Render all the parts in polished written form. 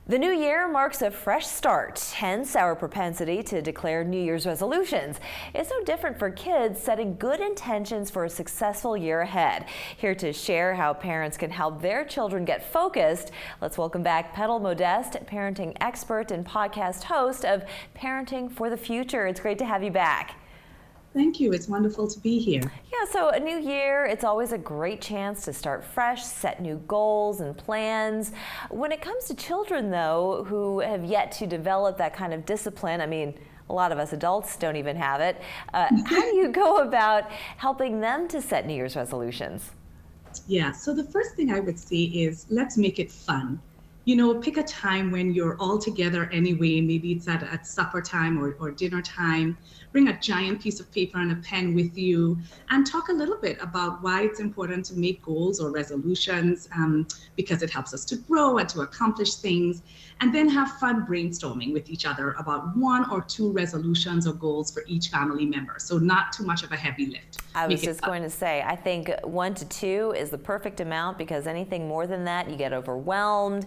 The new year marks a fresh start, hence our propensity to declare New Year's resolutions. It's no different for kids setting good intentions for a successful year ahead. Here to share how parents can help their children get focused, let's welcome back Petal Modeste, parenting expert and podcast host of Parenting for the Future. It's great to have you back. Thank you. It's wonderful to be here. Yeah, so a new year, it's always a great chance to start fresh, set new goals and plans. When it comes to children, though, who have yet to develop that kind of discipline, I mean, a lot of us adults don't even have it. How do you go about helping them to set New Year's resolutions? Yeah, so the first thing I would say is let's make it fun. You know, pick a time when you're all together anyway. Maybe it's at supper time or dinner time. Bring a giant piece of paper and a pen with you and talk a little bit about why it's important to make goals or resolutions, because it helps us to grow and to accomplish things. And then have fun brainstorming with each other about 1 or 2 resolutions or goals for each family member. So not too much of a heavy lift. I was just going to say, I think 1 to 2 is the perfect amount, because anything more than that, you get overwhelmed.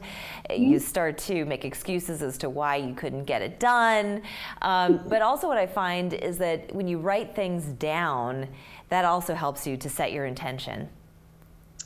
You start to make excuses as to why you couldn't get it done. But also what I find is that when you write things down, that also helps you to set your intention.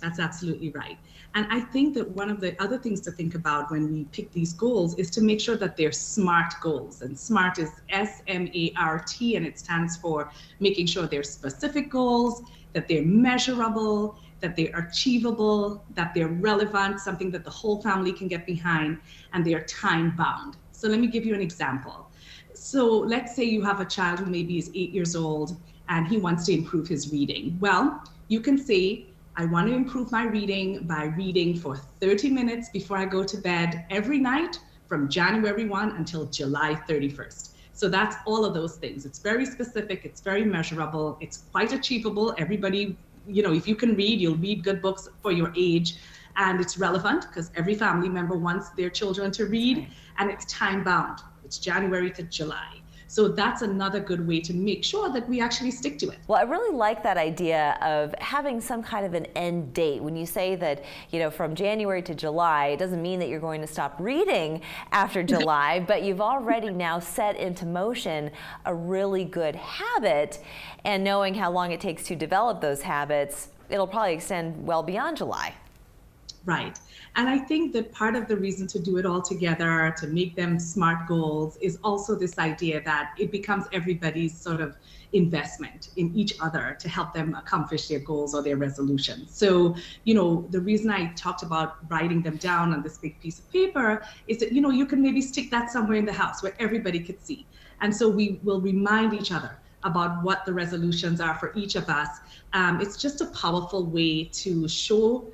That's absolutely right. And I think that one of the other things to think about when we pick these goals is to make sure that they're SMART goals. And SMART is S-M-A-R-T, and it stands for making sure they're specific goals, that they're measurable, that they're achievable, that they're relevant, something that the whole family can get behind, and they're time bound. So let me give you an example. So let's say you have a child who maybe is 8 years old and he wants to improve his reading. Well, you can say, I want to improve my reading by reading for 30 minutes before I go to bed every night from January 1 until July 31st. So that's all of those things. It's very specific, it's very measurable, it's quite achievable. Everybody, you know, if you can read, you'll read good books for your age, and it's relevant because every family member wants their children to read, and it's time bound. It's January to July. So that's another good way to make sure that we actually stick to it. Well, I really like that idea of having some kind of an end date. When you say that, you know, from January to July, it doesn't mean that you're going to stop reading after July, but you've already now set into motion a really good habit, and knowing how long it takes to develop those habits, it'll probably extend well beyond July. Right. And I think that part of the reason to do it all together, to make them SMART goals, is also this idea that it becomes everybody's sort of investment in each other to help them accomplish their goals or their resolutions. So, you know, the reason I talked about writing them down on this big piece of paper is that, you know, you can maybe stick that somewhere in the house where everybody could see. And so we will remind each other about what the resolutions are for each of us. It's just a powerful way to show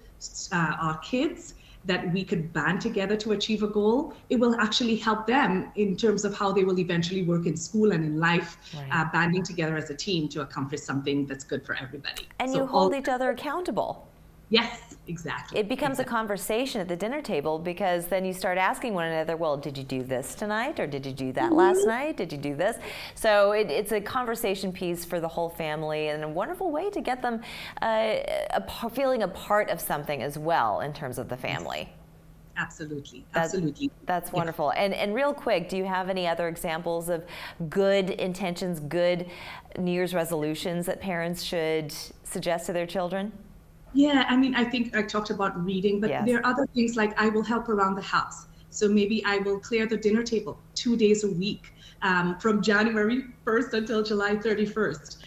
our kids that we could band together to achieve a goal. It will actually help them in terms of how they will eventually work in school and in life, right. Banding together as a team to accomplish something that's good for everybody. And so you hold each other accountable. Yes, exactly. It becomes a conversation at the dinner table, because then you start asking one another, well, did you do this tonight? Or did you do that last night? Did you do this? So it's a conversation piece for the whole family, and a wonderful way to get them feeling a part of something as well in terms of the family. Absolutely, absolutely. That's wonderful. Yeah. And real quick, do you have any other examples of good intentions, good New Year's resolutions that parents should suggest to their children? Yeah, I mean, I think I talked about reading, but yes. There are other things like I will help around the house. So maybe I will clear the dinner table 2 days a week, from January 1st until July 31st.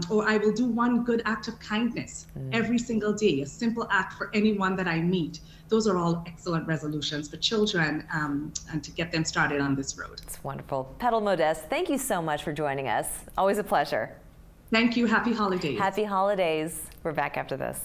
Or I will do one good act of kindness every single day, a simple act for anyone that I meet. Those are all excellent resolutions for children, and to get them started on this road. It's wonderful. Petal Modeste, thank you so much for joining us. Always a pleasure. Thank you. Happy holidays. Happy holidays. We're back after this.